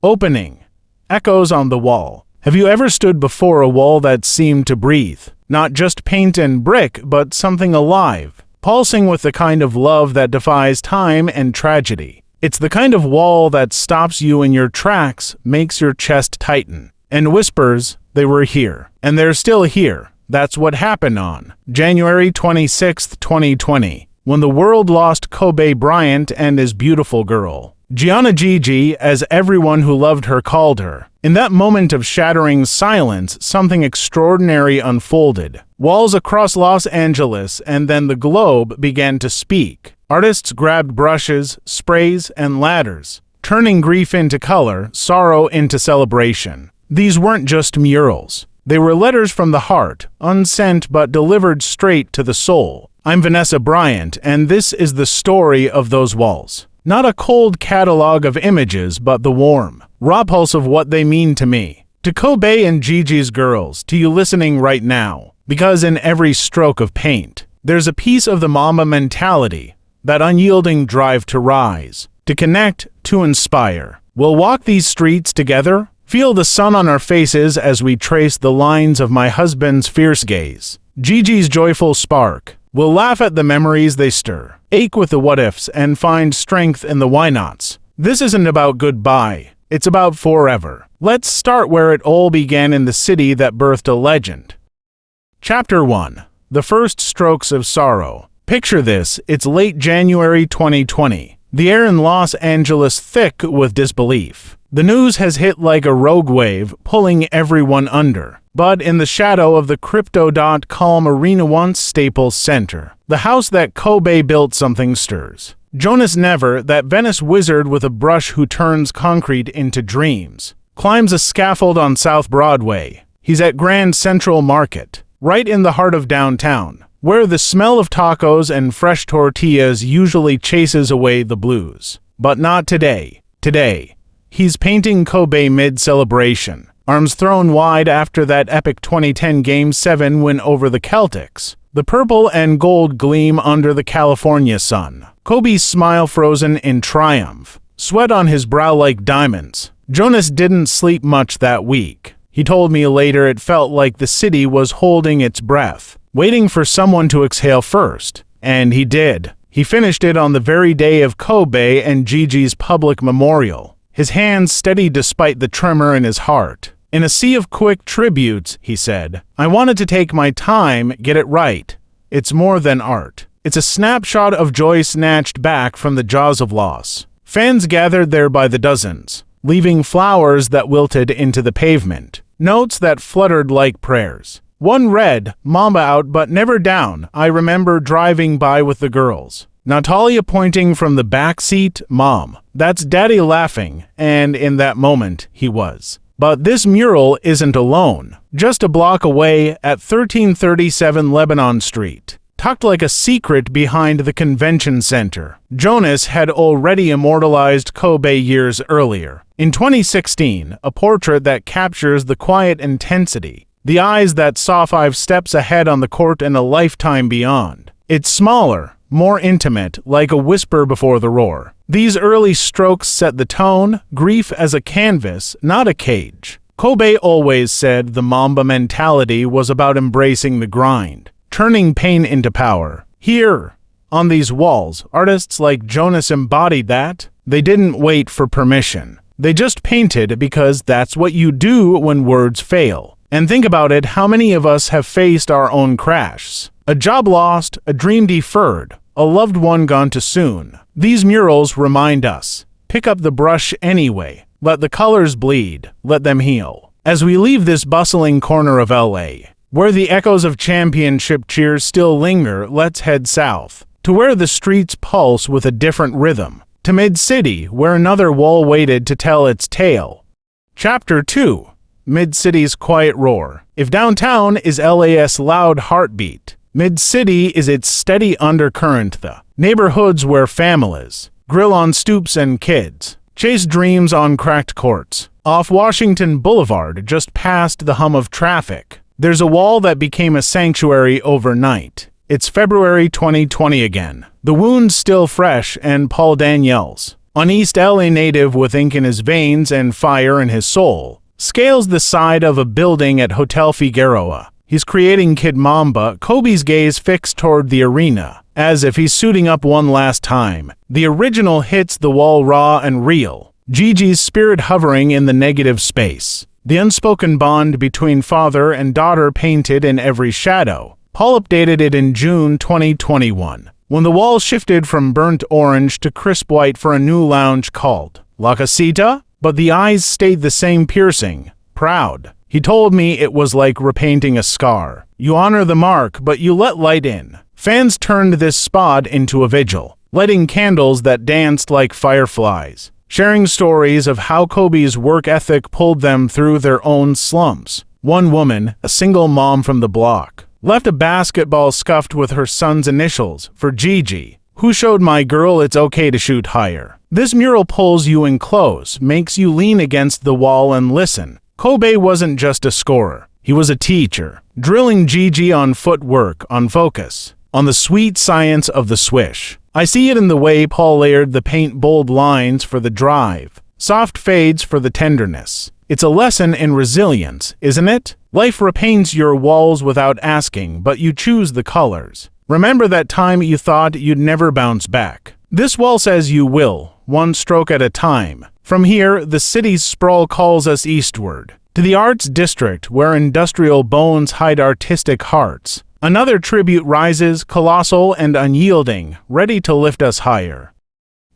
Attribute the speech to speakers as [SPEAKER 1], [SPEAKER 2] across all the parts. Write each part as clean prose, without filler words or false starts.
[SPEAKER 1] Opening. Echoes on the wall. Have you ever stood before a wall that seemed to breathe? Not just paint and brick, but something alive, pulsing with the kind of love that defies time and tragedy. It's the kind of wall that stops you in your tracks, makes your chest tighten, and whispers, they were here. And they're still here. That's what happened on January 26, 2020, when the world lost Kobe Bryant and his beautiful girl, Gianna Gigi, as everyone who loved her called her. In that moment of shattering silence, something extraordinary unfolded. Walls across Los Angeles and then the globe began to speak. Artists grabbed brushes, sprays, and ladders, turning grief into color, sorrow into celebration. These weren't just murals. They were letters from the heart, unsent but delivered straight to the soul. I'm Vanessa Bryant, and this is the story of those walls. Not a cold catalog of images, but the warm, raw pulse of what they mean to me. To Kobe and Gigi's girls, to you listening right now. Because in every stroke of paint, there's a piece of the Mamba mentality, that unyielding drive to rise, to connect, to inspire. We'll walk these streets together, feel the sun on our faces as we trace the lines of my husband's fierce gaze, Gigi's joyful spark. We'll laugh at the memories they stir, ache with the what-ifs, and find strength in the why-nots. This isn't about goodbye, it's about forever. Let's start where it all began in the city that birthed a legend. Chapter 1. The First Strokes of Sorrow. Picture this, it's late January 2020. The air in Los Angeles thick with disbelief. The news has hit like a rogue wave, pulling everyone under. But in the shadow of the crypto.com Arena Once Staples Center, the house that Kobe built, something stirs. Jonas Never, that Venice wizard with a brush who turns concrete into dreams, climbs a scaffold on South Broadway. He's at Grand Central Market, right in the heart of downtown, where the smell of tacos and fresh tortillas usually chases away the blues. But not today. Today, he's painting Kobe mid-celebration, arms thrown wide after that epic 2010 Game 7 win over the Celtics. The purple and gold gleam under the California sun. Kobe's smile frozen in triumph, sweat on his brow like diamonds. Jonas didn't sleep much that week. He told me later it felt like the city was holding its breath, waiting for someone to exhale first. And he did. He finished it on the very day of Kobe and Gigi's public memorial. His hands steady despite the tremor in his heart. In a sea of quick tributes, he said, I wanted to take my time, get it right. It's more than art. It's a snapshot of joy snatched back from the jaws of loss. Fans gathered there by the dozens, leaving flowers that wilted into the pavement, notes that fluttered like prayers. One read, Mamba out but never down. I remember driving by with the girls. Natalia pointing from the back seat, Mom, that's Daddy laughing, and in that moment, he was. But this mural isn't alone. Just a block away at 1337 Lebanon Street, tucked like a secret behind the convention center, Jonas had already immortalized Kobe years earlier. In 2016, a portrait that captures the quiet intensity, the eyes that saw 5 steps ahead on the court and a lifetime beyond. It's smaller, more intimate, like a whisper before the roar. These early strokes set the tone, grief as a canvas, not a cage. Kobe always said the Mamba mentality was about embracing the grind, turning pain into power. Here, on these walls, artists like Jonas embodied that. They didn't wait for permission. They just painted because that's what you do when words fail. And think about it, how many of us have faced our own crashes? A job lost, a dream deferred, a loved one gone too soon. These murals remind us, pick up the brush anyway, let the colors bleed, let them heal. As we leave this bustling corner of LA, where the echoes of championship cheers still linger, let's head south, to where the streets pulse with a different rhythm, to Mid-City, where another wall waited to tell its tale. Chapter 2. Mid-City's quiet roar. If downtown is LA's loud heartbeat, Mid-City is its steady undercurrent, the neighborhoods where families grill on stoops and kids chase dreams on cracked courts. Off Washington Boulevard, just past the hum of traffic, there's a wall that became a sanctuary overnight. It's February 2020 again. The wound's still fresh, and Paul Daniels, An East LA native with ink in his veins and fire in his soul scales the side of a building at Hotel Figueroa. He's creating Kid Mamba, Kobe's gaze fixed toward the arena, as if he's suiting up one last time. The original hits the wall raw and real, Gigi's spirit hovering in the negative space. The unspoken bond between father and daughter painted in every shadow. Paul updated it in June 2021, when the wall shifted from burnt orange to crisp white for a new lounge called La Casita, but the eyes stayed the same, piercing, proud. He told me it was like repainting a scar. You honor the mark, but you let light in. Fans turned this spot into a vigil, lighting candles that danced like fireflies, sharing stories of how Kobe's work ethic pulled them through their own slumps. One woman, a single mom from the block, left a basketball scuffed with her son's initials for Gigi, who showed my girl it's okay to shoot higher. This mural pulls you in close, makes you lean against the wall and listen. Kobe wasn't just a scorer. He was a teacher, drilling Gigi on footwork, on focus, on the sweet science of the swish. I see it in the way Paul layered the paint, bold lines for the drive, soft fades for the tenderness. It's a lesson in resilience, isn't it? Life repaints your walls without asking, but you choose the colors. Remember that time you thought you'd never bounce back. This wall says you will, one stroke at a time. From here, the city's sprawl calls us eastward, to the arts district where industrial bones hide artistic hearts. Another tribute rises, colossal and unyielding, ready to lift us higher.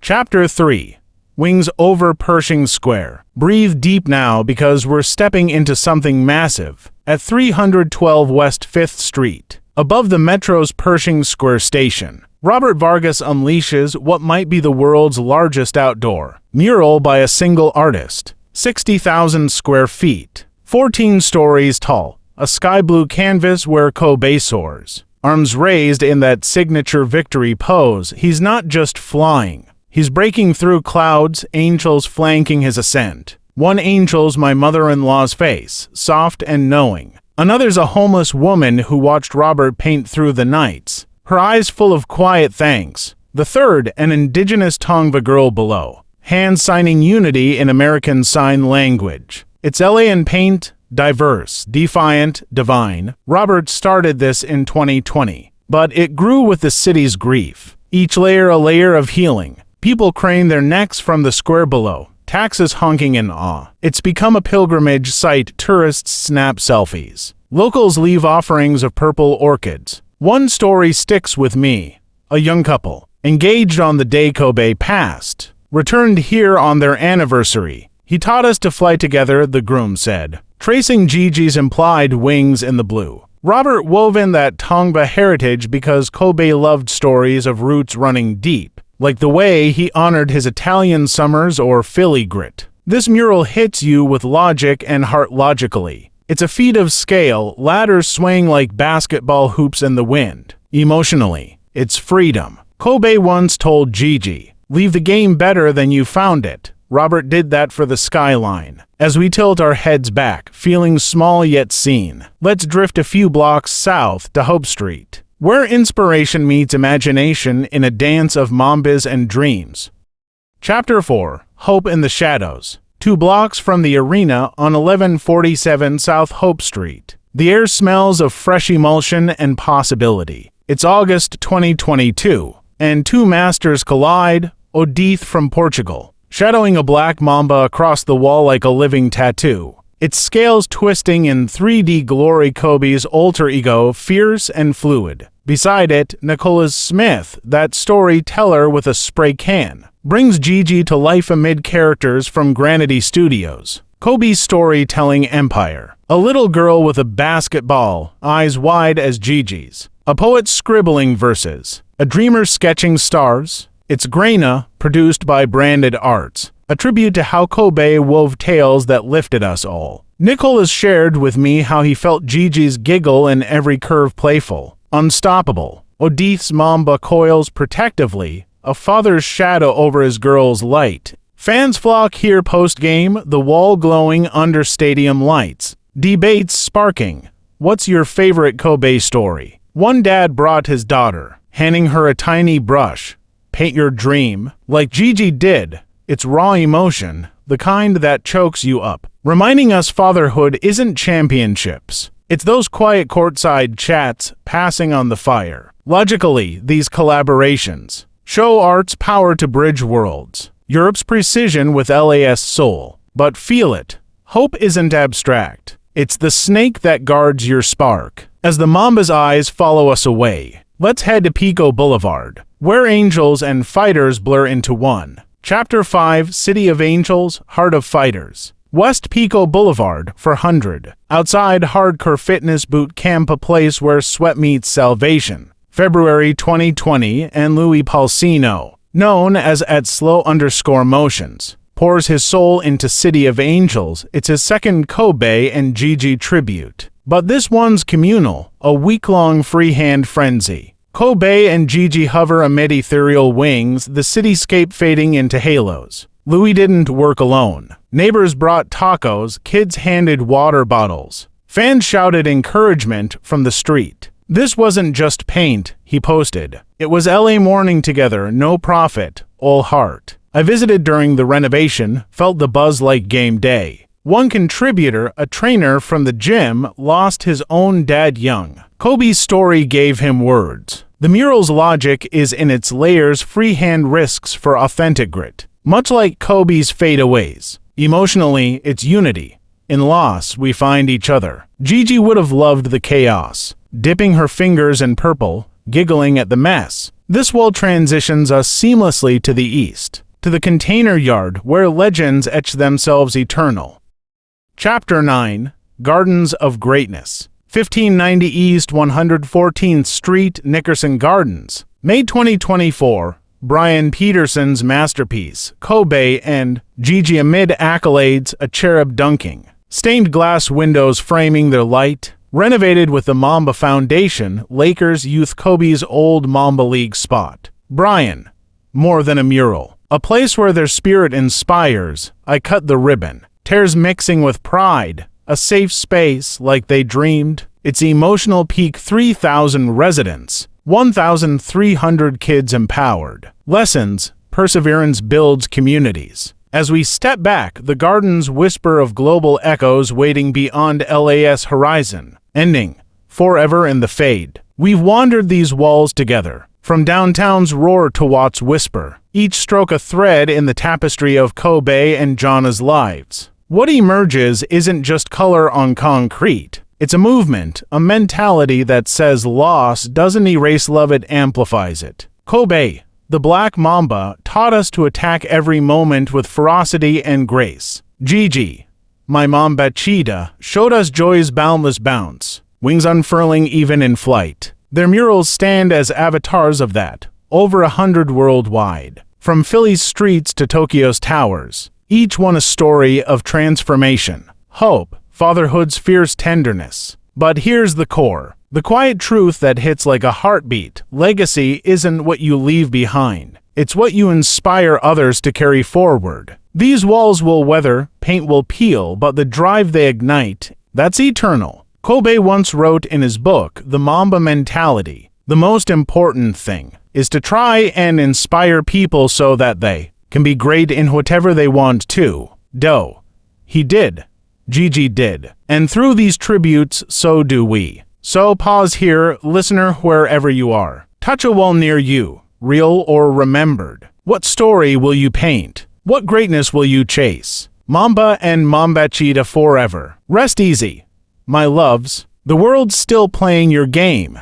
[SPEAKER 1] Chapter 3. Wings over Pershing Square. Breathe deep now, because we're stepping into something massive. At 312 West 5th Street, above the Metro's Pershing Square station, Robert Vargas unleashes what might be the world's largest outdoor mural by a single artist. 60,000 square feet, 14 stories tall, a sky blue canvas where Kobe soars. Arms raised in that signature victory pose, he's not just flying. He's breaking through clouds, angels flanking his ascent. One angel's my mother-in-law's face, soft and knowing. Another's a homeless woman who watched Robert paint through the nights, her eyes full of quiet thanks. The third, an indigenous Tongva girl below, hands signing unity in American Sign Language. It's LA in paint, diverse, defiant, divine. Robert started this in 2020, but it grew with the city's grief. Each layer a layer of healing. People crane their necks from the square below, taxis honking in awe. It's become a pilgrimage site. Tourists snap selfies. Locals leave offerings of purple orchids. One story sticks with me. A young couple, engaged on the day Kobe passed, returned here on their anniversary. He taught us to fly together, the groom said, tracing Gigi's implied wings in the blue. Robert wove in that Tongva heritage because Kobe loved stories of roots running deep, like the way he honored his Italian summers or Philly grit. This mural hits you with logic and heart logically. It's a feat of scale, ladders swaying like basketball hoops in the wind. Emotionally, it's freedom. Kobe once told Gigi, "Leave the game better than you found it." Robert did that for the skyline. As we tilt our heads back, feeling small yet seen, let's drift a few blocks south to Hope Street, where inspiration meets imagination in a dance of mambas and dreams. Chapter 4. Hope in the Shadows. 2 blocks from the arena on 1147 South Hope Street. The air smells of fresh emulsion and possibility. It's August 2022, and 2 masters collide. Odith from Portugal, shadowing a black mamba across the wall like a living tattoo. Its scales twisting in 3D glory. Kobe's alter ego, fierce and fluid. Beside it, Nicholas Smith, that storyteller with a spray can, brings Gigi to life amid characters from Granity Studios. Kobe's storytelling empire. A little girl with a basketball, eyes wide as Gigi's. A poet scribbling verses. A dreamer sketching stars. It's Graina, produced by Branded Arts. A tribute to how Kobe wove tales that lifted us all. Nicholas shared with me how he felt Gigi's giggle in every curve playful, unstoppable. Odith's mamba coils protectively, a father's shadow over his girl's light. Fans flock here post-game, the wall glowing under stadium lights. Debates sparking. What's your favorite Kobe story? One dad brought his daughter, handing her a tiny brush. Paint your dream, like Gigi did. It's raw emotion, the kind that chokes you up, reminding us fatherhood isn't championships. It's those quiet courtside chats passing on the fire. Logically, these collaborations show art's power to bridge worlds. Europe's precision with LA's soul. But feel it. Hope isn't abstract. It's the snake that guards your spark. As the Mamba's eyes follow us away, let's head to Pico Boulevard, where angels and fighters blur into one. Chapter 5, City of Angels, Heart of Fighters. West Pico Boulevard, 400. Outside Hardcore Fitness Boot Camp, a place where sweat meets salvation. February 2020, and Louis Paulsino, known as @slow_motions, pours his soul into City of Angels. It's his second Kobe and Gigi tribute. But this one's communal, a week-long freehand frenzy. Kobe and Gigi hover amid ethereal wings, the cityscape fading into halos. Louis didn't work alone. Neighbors brought tacos, kids handed water bottles. Fans shouted encouragement from the street. This wasn't just paint, he posted. It was LA morning together, no profit, all heart. I visited during the renovation, felt the buzz like game day. One contributor, a trainer from the gym, lost his own dad young. Kobe's story gave him words. The mural's logic is in its layers, freehand risks for authentic grit. Much like Kobe's fadeaways. Emotionally, it's unity. In loss, we find each other. Gigi would have loved the chaos, dipping her fingers in purple, giggling at the mess. This wall transitions us seamlessly to the east, to the container yard where legends etch themselves eternal. Chapter 9, Gardens of Greatness. 1590 East 114th Street, Nickerson Gardens. May 2024, Brian Peterson's masterpiece, Kobe and Gigi amid accolades, a cherub dunking. Stained glass windows framing their light. Renovated with the Mamba Foundation, Lakers youth Kobe's old Mamba League spot. Brian, more than a mural. A place where their spirit inspires. I cut the ribbon. Tears mixing with pride. A safe space like they dreamed. Its emotional peak 3,000 residents. 1,300 kids empowered. Lessons, perseverance builds communities. As we step back, the garden's whisper of global echoes waiting beyond LA's horizon. Ending, forever in the fade. We've wandered these walls together. From downtown's roar to Watt's whisper. Each stroke a thread in the tapestry of Kobe and Jana's lives. What emerges isn't just color on concrete. It's a movement, a mentality that says loss doesn't erase love, it amplifies it. Kobe, the Black Mamba, taught us to attack every moment with ferocity and grace. Gigi, my Mambacita, showed us joy's boundless bounce, wings unfurling even in flight. Their murals stand as avatars of that, over 100 worldwide. From Philly's streets to Tokyo's towers, each one a story of transformation, hope, fatherhood's fierce tenderness. But here's the core. The quiet truth that hits like a heartbeat. Legacy isn't what you leave behind. It's what you inspire others to carry forward. These walls will weather, paint will peel, but the drive they ignite, that's eternal. Kobe once wrote in his book, The Mamba Mentality, the most important thing is to try and inspire people so that they can be great in whatever they want to. He did. Gigi did. And through these tributes, so do we. So pause here, listener, wherever you are. Touch a wall near you, real or remembered. What story will you paint? What greatness will you chase? Mamba and Mambacita forever. Rest easy, my loves. The world's still playing your game.